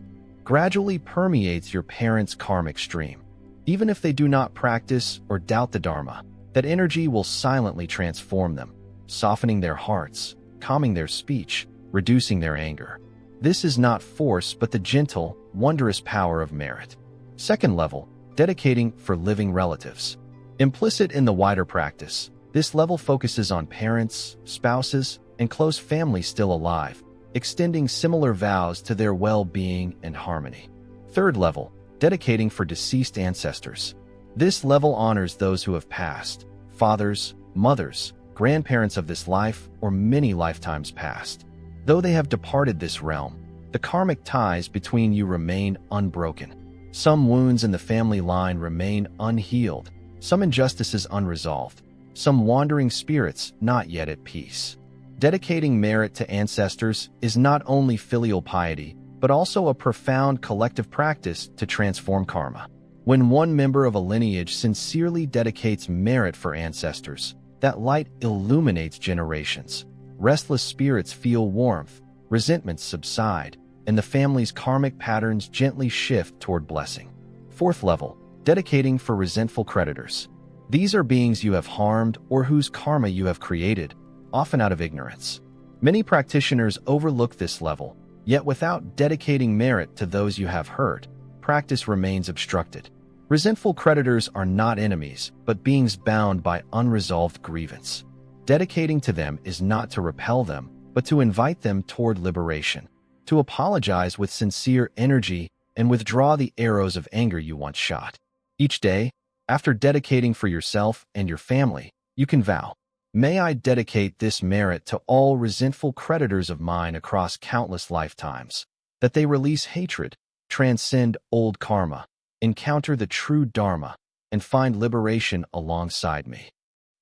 Gradually permeates your parents' karmic stream. Even if they do not practice or doubt the Dharma, that energy will silently transform them, softening their hearts, calming their speech, reducing their anger. This is not force, but the gentle, wondrous power of merit. Second level, dedicating for living relatives. Implicit in the wider practice, this level focuses on parents, spouses, and close family still alive, extending similar vows to their well-being and harmony. Third level, dedicating for deceased ancestors. This level honors those who have passed, fathers, mothers, grandparents of this life, or many lifetimes past. Though they have departed this realm, the karmic ties between you remain unbroken. Some wounds in the family line remain unhealed, some injustices unresolved, some wandering spirits not yet at peace. Dedicating merit to ancestors is not only filial piety, but also a profound collective practice to transform karma. When one member of a lineage sincerely dedicates merit for ancestors, that light illuminates generations. Restless spirits feel warmth, resentments subside, and the family's karmic patterns gently shift toward blessing. Fourth level, dedicating for resentful creditors. These are beings you have harmed or whose karma you have created, often out of ignorance. Many practitioners overlook this level, yet without dedicating merit to those you have hurt, practice remains obstructed. Resentful creditors are not enemies, but beings bound by unresolved grievance. Dedicating to them is not to repel them, but to invite them toward liberation, to apologize with sincere energy and withdraw the arrows of anger you once shot. Each day, after dedicating for yourself and your family, you can vow, "May I dedicate this merit to all resentful creditors of mine across countless lifetimes, that they release hatred, transcend old karma, encounter the true Dharma, and find liberation alongside me."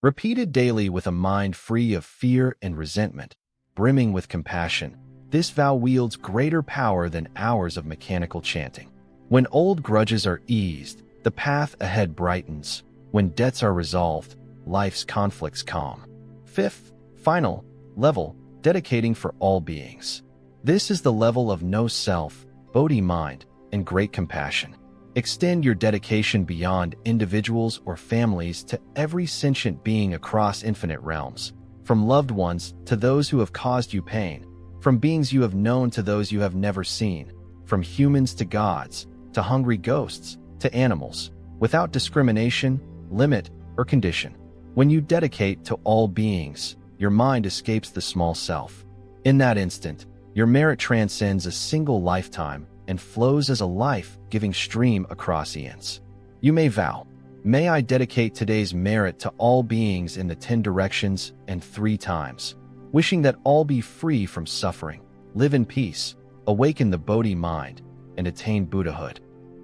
Repeated daily with a mind free of fear and resentment, brimming with compassion, this vow wields greater power than hours of mechanical chanting. When old grudges are eased, the path ahead brightens. When debts are resolved, life's conflicts calm. Fifth, final level, dedicating for all beings. This is the level of no self, Bodhi mind, and great compassion. Extend your dedication beyond individuals or families to every sentient being across infinite realms, from loved ones to those who have caused you pain, from beings you have known to those you have never seen, from humans to gods, to hungry ghosts, to animals, without discrimination, limit, or condition. When you dedicate to all beings, your mind escapes the small self. In that instant, your merit transcends a single lifetime and flows as a life-giving stream across eons. You may vow, "May I dedicate today's merit to all beings in the 10 directions and 3 times, wishing that all be free from suffering, live in peace, awaken the Bodhi mind, and attain Buddhahood."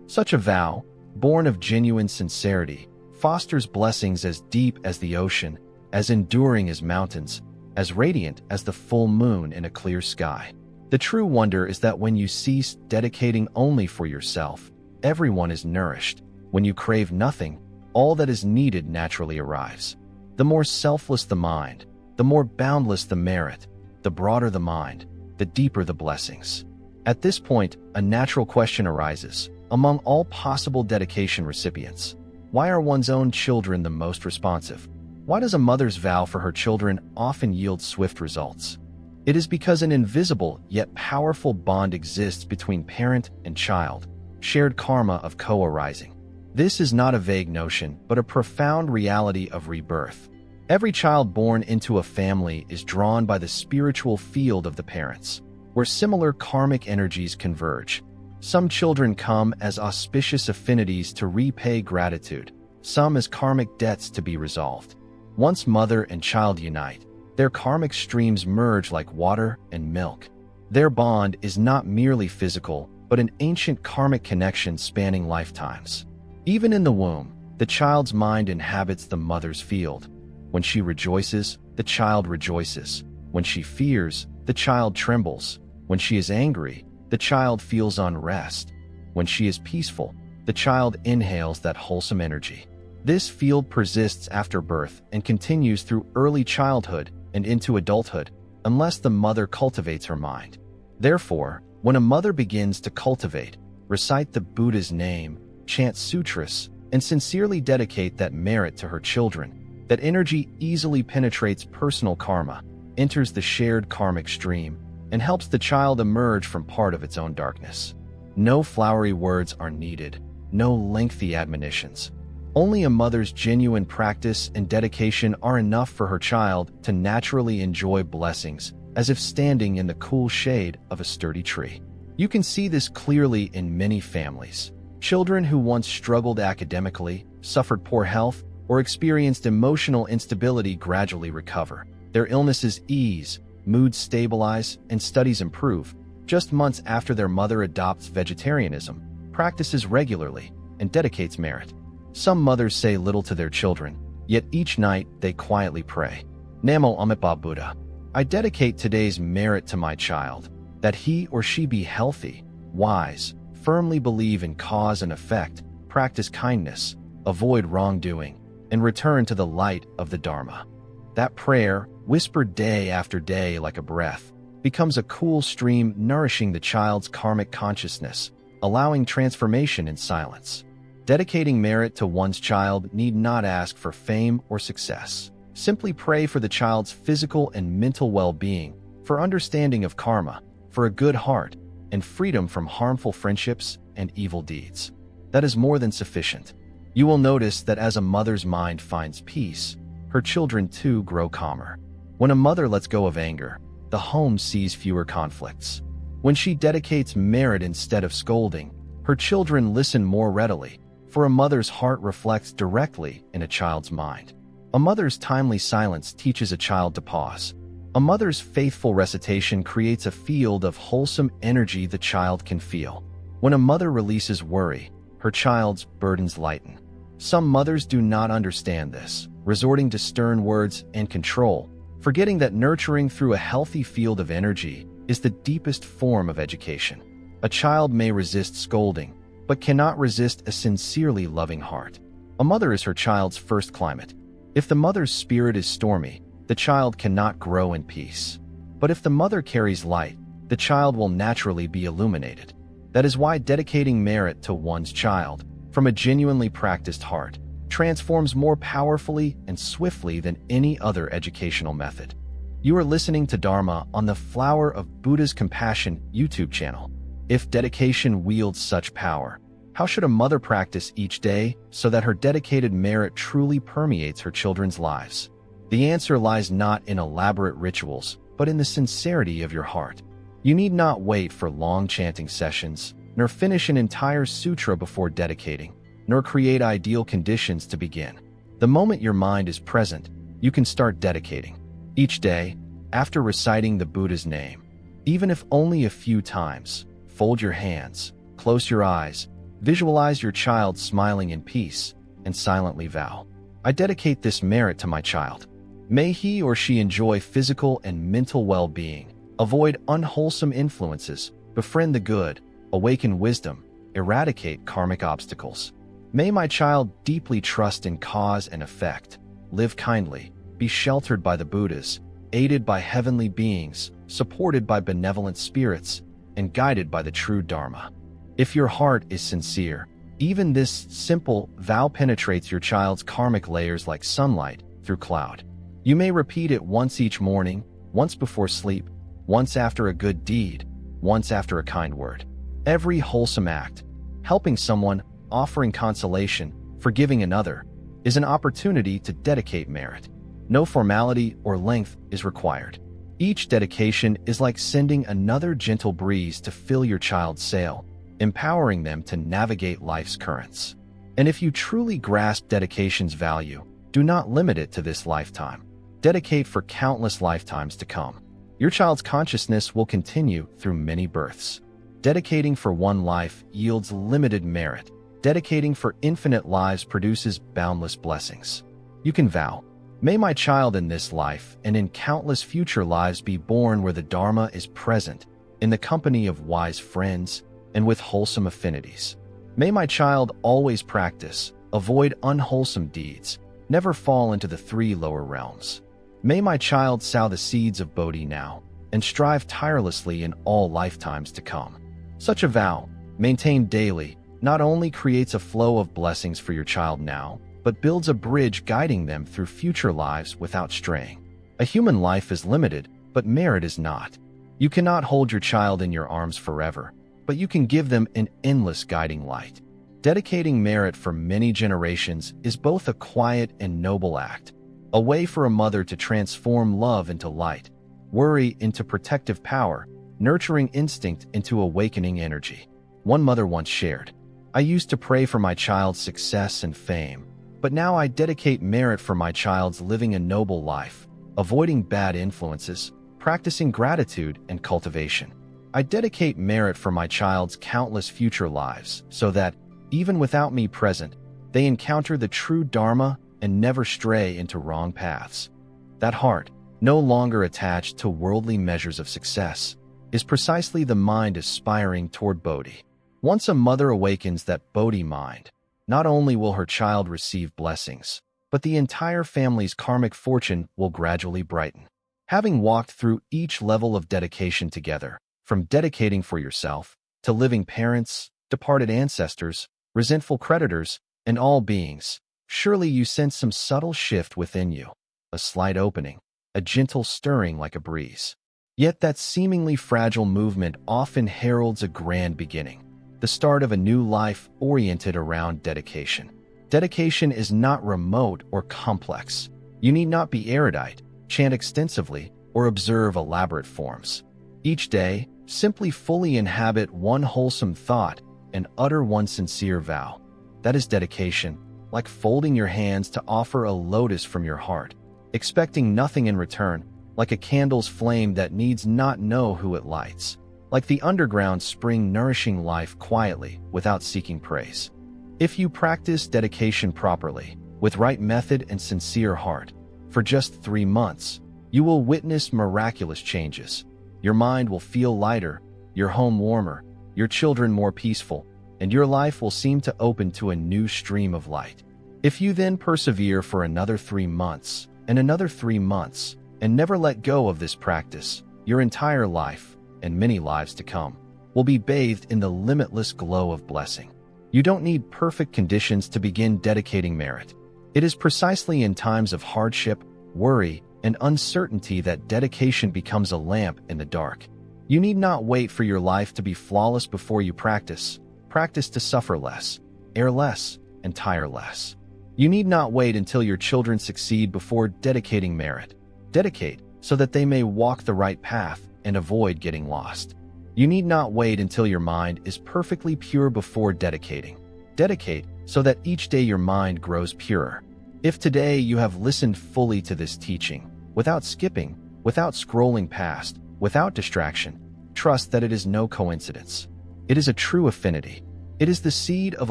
Such a vow, born of genuine sincerity, fosters blessings as deep as the ocean, as enduring as mountains, as radiant as the full moon in a clear sky. The true wonder is that when you cease dedicating only for yourself, everyone is nourished. When you crave nothing, all that is needed naturally arrives. The more selfless the mind, the more boundless the merit, the broader the mind, the deeper the blessings. At this point, a natural question arises. Among all possible dedication recipients, why are one's own children the most responsive? Why does a mother's vow for her children often yield swift results? It is because an invisible yet powerful bond exists between parent and child, shared karma of co-arising. This is not a vague notion, but a profound reality of rebirth. Every child born into a family is drawn by the spiritual field of the parents, where similar karmic energies converge. Some children come as auspicious affinities to repay gratitude, some as karmic debts to be resolved. Once mother and child unite, their karmic streams merge like water and milk. Their bond is not merely physical, but an ancient karmic connection spanning lifetimes. Even in the womb, the child's mind inhabits the mother's field. When she rejoices, the child rejoices. When she fears, the child trembles. When she is angry, the child feels unrest. When she is peaceful, the child inhales that wholesome energy. This field persists after birth and continues through early childhood and into adulthood, unless the mother cultivates her mind. Therefore, when a mother begins to cultivate, recite the Buddha's name, chant sutras, and sincerely dedicate that merit to her children, that energy easily penetrates personal karma, enters the shared karmic stream, and helps the child emerge from part of its own darkness. No flowery words are needed, no lengthy admonitions. Only a mother's genuine practice and dedication are enough for her child to naturally enjoy blessings, as if standing in the cool shade of a sturdy tree. You can see this clearly in many families. Children who once struggled academically, suffered poor health, or experienced emotional instability gradually recover. Their illnesses ease, moods stabilize, and studies improve. Just months after their mother adopts vegetarianism, practices regularly, and dedicates merit. Some mothers say little to their children, yet each night they quietly pray, "Namo Amitabha Buddha. I dedicate today's merit to my child, that he or she be healthy, wise, firmly believe in cause and effect, practice kindness, avoid wrongdoing, and return to the light of the Dharma." That prayer, whispered day after day like a breath, becomes a cool stream nourishing the child's karmic consciousness, allowing transformation in silence. Dedicating merit to one's child need not ask for fame or success. Simply pray for the child's physical and mental well-being, for understanding of karma, for a good heart, and freedom from harmful friendships and evil deeds. That is more than sufficient. You will notice that as a mother's mind finds peace, her children too grow calmer. When a mother lets go of anger, the home sees fewer conflicts. When she dedicates merit instead of scolding, her children listen more readily, for a mother's heart reflects directly in a child's mind. A mother's timely silence teaches a child to pause. A mother's faithful recitation creates a field of wholesome energy the child can feel. When a mother releases worry, her child's burdens lighten. Some mothers do not understand this, resorting to stern words and control, forgetting that nurturing through a healthy field of energy is the deepest form of education. A child may resist scolding, but cannot resist a sincerely loving heart. A mother is her child's first climate. If the mother's spirit is stormy, the child cannot grow in peace. But if the mother carries light, the child will naturally be illuminated. That is why dedicating merit to one's child, from a genuinely practiced heart, transforms more powerfully and swiftly than any other educational method. You are listening to Dharma on the Flower of Buddha's Compassion YouTube channel. If dedication wields such power, how should a mother practice each day so that her dedicated merit truly permeates her children's lives? The answer lies not in elaborate rituals, but in the sincerity of your heart. You need not wait for long chanting sessions, nor finish an entire sutra before dedicating, nor create ideal conditions to begin. The moment your mind is present, you can start dedicating. Each day, after reciting the Buddha's name, even if only a few times, fold your hands, close your eyes, visualize your child smiling in peace, and silently vow, "I dedicate this merit to my child. May he or she enjoy physical and mental well-being, avoid unwholesome influences, befriend the good, awaken wisdom, eradicate karmic obstacles. May my child deeply trust in cause and effect, live kindly, be sheltered by the Buddhas, aided by heavenly beings, supported by benevolent spirits, and guided by the true Dharma." If your heart is sincere, even this simple vow penetrates your child's karmic layers like sunlight through cloud. You may repeat it once each morning, once before sleep, once after a good deed, once after a kind word. Every wholesome act, helping someone, offering consolation, forgiving another, is an opportunity to dedicate merit. No formality or length is required. Each dedication is like sending another gentle breeze to fill your child's sail, empowering them to navigate life's currents. And if you truly grasp dedication's value, do not limit it to this lifetime. Dedicate for countless lifetimes to come. Your child's consciousness will continue through many births. Dedicating for one life yields limited merit. Dedicating for infinite lives produces boundless blessings. You can vow, "May my child in this life and in countless future lives be born where the Dharma is present, in the company of wise friends, and with wholesome affinities. May my child always practice, avoid unwholesome deeds, never fall into the 3 lower realms. May my child sow the seeds of Bodhi now, and strive tirelessly in all lifetimes to come." Such a vow, maintained daily, not only creates a flow of blessings for your child now, but builds a bridge guiding them through future lives without straying. A human life is limited, but merit is not. You cannot hold your child in your arms forever, but you can give them an endless guiding light. Dedicating merit for many generations is both a quiet and noble act, a way for a mother to transform love into light, worry into protective power, nurturing instinct into awakening energy. One mother once shared, "I used to pray for my child's success and fame, but now I dedicate merit for my child's living a noble life, avoiding bad influences, practicing gratitude and cultivation. I dedicate merit for my child's countless future lives so that, even without me present, they encounter the true Dharma and never stray into wrong paths." That heart, no longer attached to worldly measures of success, is precisely the mind aspiring toward Bodhi. Once a mother awakens that Bodhi mind, not only will her child receive blessings, but the entire family's karmic fortune will gradually brighten. Having walked through each level of dedication together, from dedicating for yourself, to living parents, departed ancestors, resentful creditors, and all beings. Surely you sense some subtle shift within you, a slight opening, a gentle stirring like a breeze. Yet that seemingly fragile movement often heralds a grand beginning, the start of a new life oriented around dedication. Dedication is not remote or complex. You need not be erudite, chant extensively, or observe elaborate forms. Each day, simply fully inhabit one wholesome thought and utter one sincere vow. That is dedication, like folding your hands to offer a lotus from your heart, expecting nothing in return, like a candle's flame that needs not know who it lights, like the underground spring nourishing life quietly without seeking praise. If you practice dedication properly, with right method and sincere heart, for just 3 months, you will witness miraculous changes. Your mind will feel lighter, your home warmer, your children more peaceful, and your life will seem to open to a new stream of light. If you then persevere for another 3 months, and another 3 months, and never let go of this practice, your entire life, and many lives to come, will be bathed in the limitless glow of blessing. You don't need perfect conditions to begin dedicating merit. It is precisely in times of hardship, worry, and uncertainty that dedication becomes a lamp in the dark. You need not wait for your life to be flawless before you practice. Practice to suffer less, err less, and tire less. You need not wait until your children succeed before dedicating merit. Dedicate so that they may walk the right path and avoid getting lost. You need not wait until your mind is perfectly pure before dedicating. Dedicate so that each day your mind grows purer. If today you have listened fully to this teaching, without skipping, without scrolling past, without distraction, trust that it is no coincidence. It is a true affinity. It is the seed of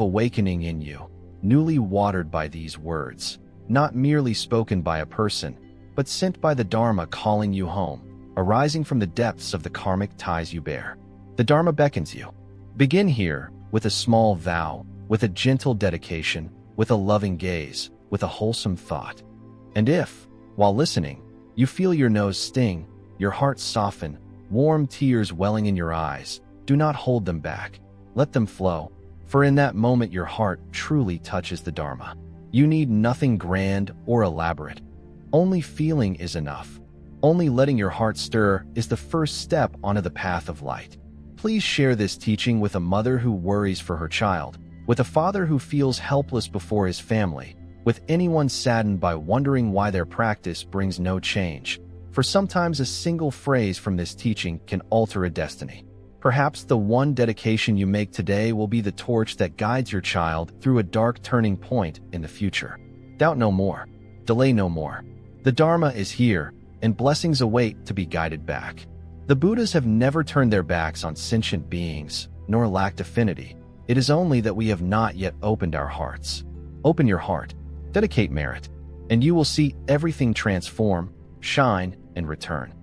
awakening in you, newly watered by these words, not merely spoken by a person, but sent by the Dharma calling you home, arising from the depths of the karmic ties you bear. The Dharma beckons you. Begin here, with a small vow, with a gentle dedication, with a loving gaze, with a wholesome thought. And if, while listening, you feel your nose sting, your heart soften, warm tears welling in your eyes, do not hold them back. Let them flow, for in that moment your heart truly touches the Dharma. You need nothing grand or elaborate. Only feeling is enough. Only letting your heart stir is the first step onto the path of light. Please share this teaching with a mother who worries for her child, with a father who feels helpless before his family, with anyone saddened by wondering why their practice brings no change. For sometimes a single phrase from this teaching can alter a destiny. Perhaps the one dedication you make today will be the torch that guides your child through a dark turning point in the future. Doubt no more. Delay no more. The Dharma is here, and blessings await to be guided back. The Buddhas have never turned their backs on sentient beings, nor lacked affinity. It is only that we have not yet opened our hearts. Open your heart, dedicate merit, and you will see everything transform, shine, and return.